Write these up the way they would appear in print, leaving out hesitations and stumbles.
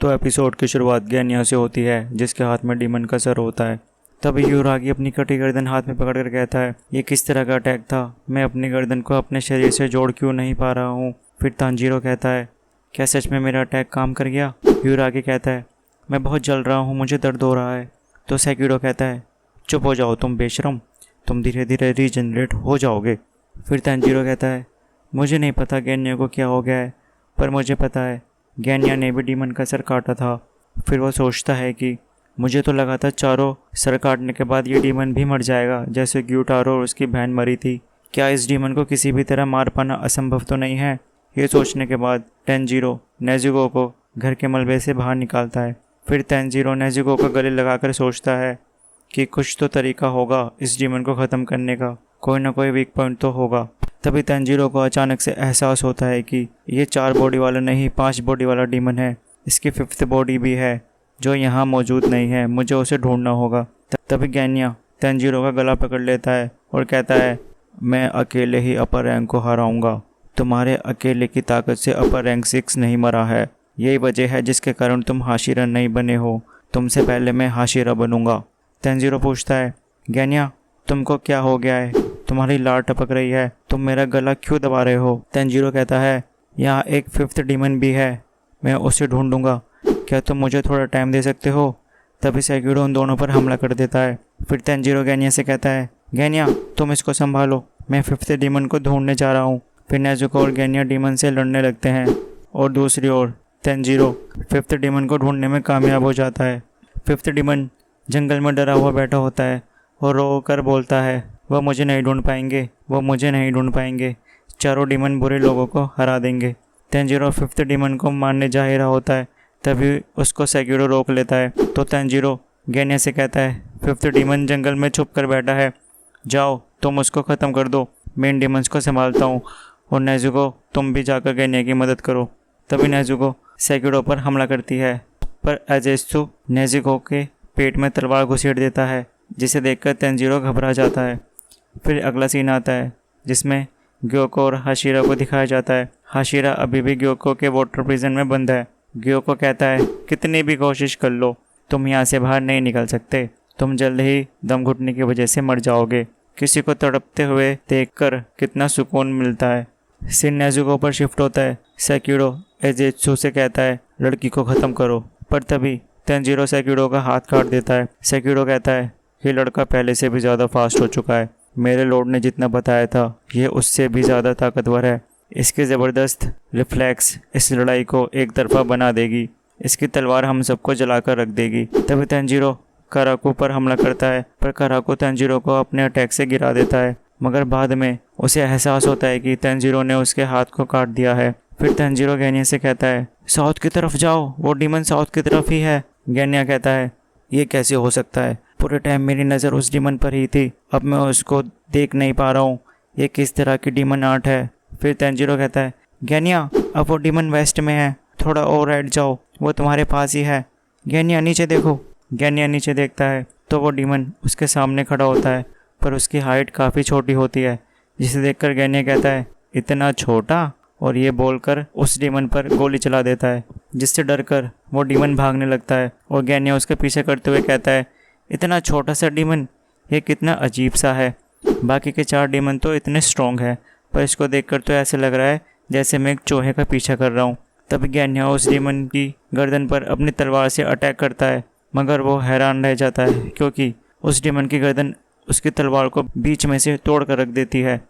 तो एपिसोड की शुरुआत गैन्या से होती है जिसके हाथ में डीमन का सर होता है। तभी यूरागी अपनी कटी गर्दन हाथ में पकड़कर कहता है, ये किस तरह का अटैक था? मैं अपनी गर्दन को अपने शरीर से जोड़ क्यों नहीं पा रहा हूँ? फिर तांजीरो कहता है, क्या सच में मेरा अटैक काम कर गया? यूरागी कहता है, मैं बहुत जल रहा हूँ, मुझे दर्द हो रहा है। तो सेकिरो कहता है, चुप हो जाओ तुम बेशरम, तुम धीरे धीरे रीजनरेट हो जाओगे। फिर तांजीरो कहता है, मुझे नहीं पता गैन्या को क्या हो गया है, पर मुझे पता है गैन्या ने भी डीमन का सर काटा था। फिर वो सोचता है कि मुझे तो लगा था चारों सर काटने के बाद ये डीमन भी मर जाएगा जैसे ग्यूटारो और उसकी बहन मरी थी। क्या इस डीमन को किसी भी तरह मार पाना असंभव तो नहीं है? ये सोचने के बाद तेंजिरो नेजुको को घर के मलबे से बाहर निकालता है। फिर तेंजिरो नेजुको का गले लगाकर सोचता है कि कुछ तो तरीका होगा इस डीमन को ख़त्म करने का, कोई ना कोई वीक पॉइंट तो होगा। तभी तेंजिरो को अचानक से एहसास होता है कि ये 4 बॉडी वाला नहीं 5 बॉडी वाला डीमन है। इसकी 5th बॉडी भी है जो यहाँ मौजूद नहीं है, मुझे उसे ढूंढना होगा। तभी गैन्या तेंजिरो का गला पकड़ लेता है और कहता है, मैं अकेले ही अपर रैंक को हराऊंगा। तुम्हारे अकेले की ताकत से अपर रैंक 6 नहीं मरा है। यही वजह है जिसके कारण तुम हाशिरा नहीं बने हो। तुमसे पहले मैं हाशिरा बनूंगा। तेंजिरो पूछता है, गैन्या तुमको क्या हो गया है? तुम्हारी लार टपक रही है, तुम मेरा गला क्यों दबा रहे हो? तेंजिरो कहता है, यहाँ एक 5th डीमन भी है, मैं उसे ढूंढूंगा, क्या तुम मुझे थोड़ा टाइम दे सकते हो? तभी सेकिरो उन दोनों पर हमला कर देता है। फिर तेंजिरो गैन्या से कहता है, गैन्या तुम इसको संभालो, मैं 5th डीमन को ढूंढने जा रहा हूँ। फिर नेजुको और गैन्या डीमन से लड़ने लगते हैं और दूसरी ओर तेंजिरो 5th डीमन को ढूंढने में कामयाब हो जाता है। 5th डीमन जंगल में डरा हुआ बैठा होता है और रो कर बोलता है, वह मुझे नहीं ढूंढ पाएंगे, वो मुझे नहीं ढूंढ पाएंगे, चारों डीमन बुरे लोगों को हरा देंगे। तेंजिरो 5th डीमन को मारने जा ही रहा होता है, तभी उसको सेकिरो रोक लेता है। तो तेंजिरो गैन्या से कहता है, 5th डीमन जंगल में छुप कर बैठा है, जाओ तुम उसको ख़त्म कर दो, मेन डीमंस को संभालता हूँ, और नेजुको तुम भी जाकर गैन्या की मदद करो। तभी नेजुको सेकिरो पर हमला करती है, पर एजेत्सु नेजुको के पेट में तलवार घुसेड़ देता है, जिसे देखकर तेंजिरो घबरा जाता है। फिर अगला सीन आता है जिसमें ग्योको और हाशिरा को दिखाया जाता है। हाशिरा अभी भी ग्योको के वाटर प्रिजन में बंद है। ग्योको कहता है, कितनी भी कोशिश कर लो तुम यहाँ से बाहर नहीं निकल सकते, तुम जल्द ही दम घुटने की वजह से मर जाओगे। किसी को तड़पते हुए देखकर कितना सुकून मिलता है। सीन नेजुको पर शिफ्ट होता है। सेकिरो एजेत्सु से कहता है, लड़की को ख़त्म करो, पर तभी तेंजिरो सेकिरो का हाथ काट देता है। सेकिरो कहता है, ये लड़का पहले से भी ज़्यादा फास्ट हो चुका है, मेरे लॉर्ड ने जितना बताया था ये उससे भी ज़्यादा ताकतवर है। इसके ज़बरदस्त रिफ्लेक्स इस लड़ाई को एक तरफा बना देगी, इसकी तलवार हम सबको जलाकर रख देगी। तभी तेंजिरो काराकू पर हमला करता है, पर काराकू तेंजिरो को अपने अटैक से गिरा देता है, मगर बाद में उसे एहसास होता है कि तेंजिरो ने उसके हाथ को काट दिया है। फिर तेंजिरो गैन्या से कहता है, साउथ की तरफ जाओ, वो डीमन साउथ की तरफ ही है। गैन्या कहता है, ये कैसे हो सकता है? पूरे टाइम मेरी नज़र उस डीमन पर ही थी, अब मैं उसको देख नहीं पा रहा हूँ, ये किस तरह की डीमन आर्ट है? फिर तेंजिरो कहता है, गैन्या अब वो डीमन वेस्ट में है, थोड़ा और राइट जाओ, वो तुम्हारे पास ही है। गैन्या नीचे देखो। गैन्या नीचे देखता है तो वो डीमन उसके सामने खड़ा होता है, पर उसकी हाइट काफ़ी छोटी होती है, जिसे देखकर गैन्या कहता है, इतना छोटा? और ये बोलकर उस डीमन पर गोली चला देता है, जिससे डरकर वो डीमन भागने लगता है और गैन्या उसके पीछे करते हुए कहता है, इतना छोटा सा डीमन, ये कितना अजीब सा है। बाकी के 4 डीमन तो इतने स्ट्रॉन्ग है, पर इसको देखकर तो ऐसे लग रहा है जैसे मैं एक चूहे का पीछा कर रहा हूँ। तभी गैन्या उस डीमन की गर्दन पर अपनी तलवार से अटैक करता है, मगर वो हैरान रह जाता है क्योंकि उस डीमन की गर्दन उसकी तलवार को बीच में से तोड़ कर रख देती है।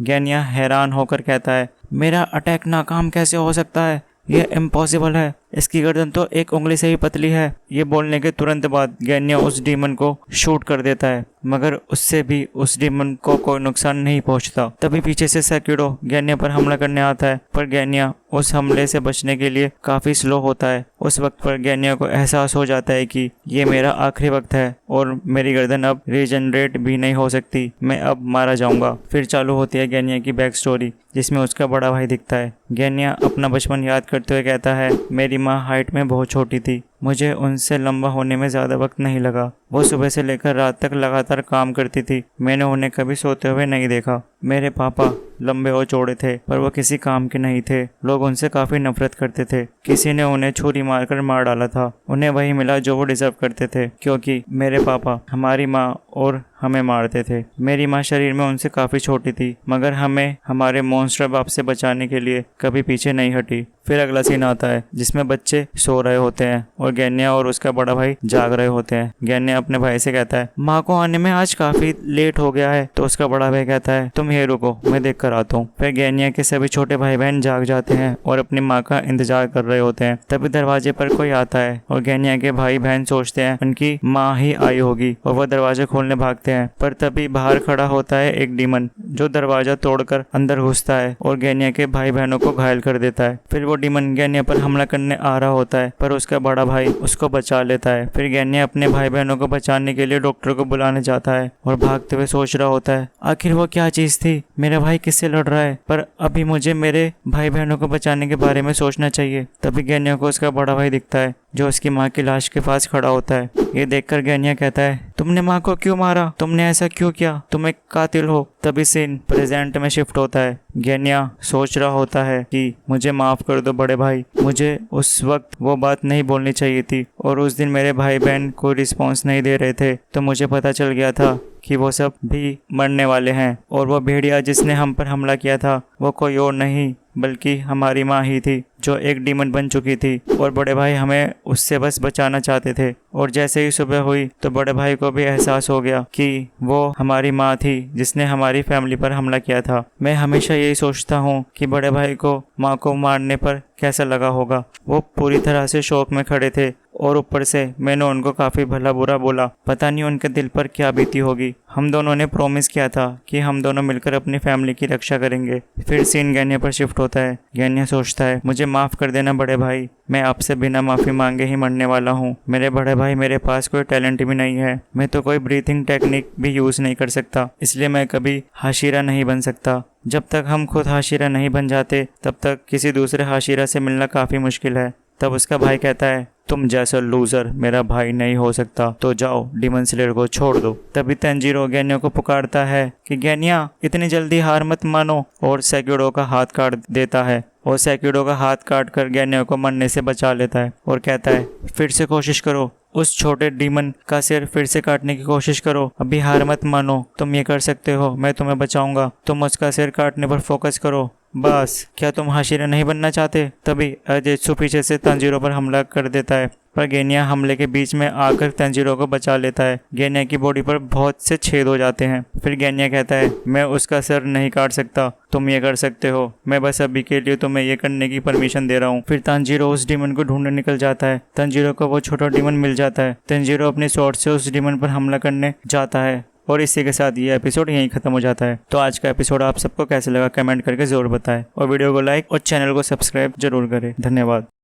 गैन्या हैरान होकर कहता है, मेरा अटैक नाकाम कैसे हो सकता है? यह इम्पॉसिबल है, इसकी गर्दन तो एक उंगली से ही पतली है। ये बोलने के तुरंत बाद गैन्या उस डीमन को शूट कर देता है, मगर उससे भी उस डीमन को कोई नुकसान नहीं पहुंचता। तभी पीछे से सेकिरो गैन्या पर हमला करने आता है, पर गैन्या उस हमले से बचने के लिए काफ़ी स्लो होता है। उस वक्त पर गैन्या को एहसास हो जाता है कि ये मेरा आखिरी वक्त है और मेरी गर्दन अब रीजनरेट भी नहीं हो सकती, मैं अब मारा जाऊंगा। फिर चालू होती है गैन्या की बैक स्टोरी, जिसमें उसका बड़ा भाई दिखता है। गैन्या अपना बचपन याद करते हुए कहता है, मेरी माँ हाइट में बहुत छोटी थी, मुझे उनसे लंबा होने में ज़्यादा वक्त नहीं लगा। वो सुबह से लेकर रात तक लगातार काम करती थी, मैंने उन्हें कभी सोते हुए नहीं देखा। मेरे पापा लंबे और चौड़े थे, पर वो किसी काम के नहीं थे। लोग उनसे काफी नफरत करते थे। किसी ने उन्हें छुरी मारकर मार डाला था। उन्हें वही मिला जो वो डिजर्व करते थे, क्योंकि मेरे पापा हमारी माँ और हमें मारते थे। मेरी माँ शरीर में उनसे काफी छोटी थी, मगर हमें हमारे मॉन्स्टर बाप से बचाने के लिए कभी पीछे नहीं हटी। फिर अगला सीन आता है जिसमें बच्चे सो रहे होते हैं और गैन्या और उसका बड़ा भाई जाग रहे होते हैं। गैन्या अपने भाई से कहता है, माँ को आने में आज काफी लेट हो गया है। तो उसका बड़ा भाई कहता है, तुम ये रुको, मैं देख कर आता हूँ। फिर गैन्या के सभी छोटे भाई बहन जाग जाते हैं और अपनी माँ का इंतजार कर रहे होते हैं। तभी दरवाजे पर कोई आता है और गैन्या के भाई बहन सोचते हैं उनकी माँ ही आई होगी और वह दरवाजा खोलने भागते हैं। पर तभी बाहर खड़ा होता है एक डीमन जो दरवाजा तोड़कर अंदर घुसता है और गैन्या के भाई बहनों को घायल कर देता है। फिर वो डीमन गैन्या पर हमला करने आ रहा होता है, पर उसका बड़ा भाई उसको बचा लेता है। फिर गैन्या अपने भाई बहनों को बचाने के लिए डॉक्टर को बुलाने जाता है और भागते हुए सोच रहा होता है, आखिर वो क्या चीज थी, मेरा भाई किससे लड़ रहा है, पर अभी मुझे मेरे भाई बहनों को बचाने के बारे में सोचना चाहिए। तभी गैन्या को उसका बड़ा भाई दिखता है जो उसकी माँ की लाश के पास खड़ा होता है। ये देखकर गैन्या कहता है, तुमने माँ को क्यों मारा, तुमने ऐसा क्यों किया, तुम एक कातिल हो। तभी सीन प्रेजेंट में शिफ्ट होता है। गैन्या सोच रहा होता है कि मुझे माफ कर दो बड़े भाई, मुझे उस वक्त वो बात नहीं बोलनी चाहिए थी और उस दिन मेरे भाई बहन कोई रिस्पॉन्स नहीं दे रहे थे तो मुझे पता चल गया था कि वो सब भी मरने वाले हैं और वो भेड़िया जिसने हम पर हमला किया था वो कोई और नहीं बल्कि हमारी माँ ही थी जो एक डीमन बन चुकी थी और बड़े भाई हमें उससे बस बचाना चाहते थे। और जैसे ही सुबह हुई तो बड़े भाई को भी एहसास हो गया कि वो हमारी माँ थी जिसने हमारी फैमिली पर हमला किया था। मैं हमेशा यही सोचता हूँ कि बड़े भाई को माँ को मारने पर कैसा लगा होगा। वो पूरी तरह से शौक में खड़े थे और ऊपर से मैंने उनको काफ़ी भला बुरा बोला। पता नहीं उनके दिल पर क्या बीती होगी। हम दोनों ने प्रॉमिस किया था कि हम दोनों मिलकर अपनी फैमिली की रक्षा करेंगे। फिर सीन गैन्या पर शिफ्ट होता है। गैन्या सोचता है, मुझे माफ़ कर देना बड़े भाई, मैं आपसे बिना माफ़ी मांगे ही मरने वाला हूँ। मेरे बड़े भाई मेरे पास कोई टैलेंट भी नहीं है, मैं तो कोई ब्रीथिंग टेक्निक भी यूज़ नहीं कर सकता, इसलिए मैं कभी हाशिरा नहीं बन सकता। जब तक हम खुद हाशिरा नहीं बन जाते तब तक किसी दूसरे हाशिरा से मिलना काफ़ी मुश्किल है। तब उसका भाई कहता है, तुम जैसा लूजर मेरा भाई नहीं हो सकता, तो जाओ डीमन स्लेयर को छोड़ दो। तभी तंजीरो गैन्या को पुकारता है कि गैन्या इतनी जल्दी हार मत मानो और सेक्यूडो का हाथ काट देता है और सेक्यूडो का हाथ काट कर गैन्या को मरने से बचा लेता है और कहता है, फिर से कोशिश करो, उस छोटे डीमन का सिर फिर से काटने की कोशिश करो, अभी हार मत मानो, तुम ये कर सकते हो, मैं तुम्हें बचाऊंगा, तुम उसका सिर काटने पर फोकस करो बस। क्या तुम हाशिरा नहीं बनना चाहते? तभी अजेत्सु पीछे से तंजीरो पर हमला कर देता है, पर गैन्या हमले के बीच में आकर तंजीरो को बचा लेता है। गैन्या की बॉडी पर बहुत से छेद हो जाते हैं। फिर गैन्या कहता है, मैं उसका सिर नहीं काट सकता, तुम ये कर सकते हो, मैं बस अभी के लिए तुम्हें ये करने की परमिशन दे रहा हूँ। फिर तंजीरो उस डीमन को ढूंढने निकल जाता है। तंजीरो को वो छोटा डीमन मिल जाता है। तंजीरो अपने स्वॉर्ड से उस डीमन पर हमला करने जाता है और इसी के साथ ये एपिसोड यहीं खत्म हो जाता है। तो आज का एपिसोड आप सबको कैसे लगा कमेंट करके जरूर बताएं और वीडियो को लाइक और चैनल को सब्सक्राइब जरूर करें। धन्यवाद।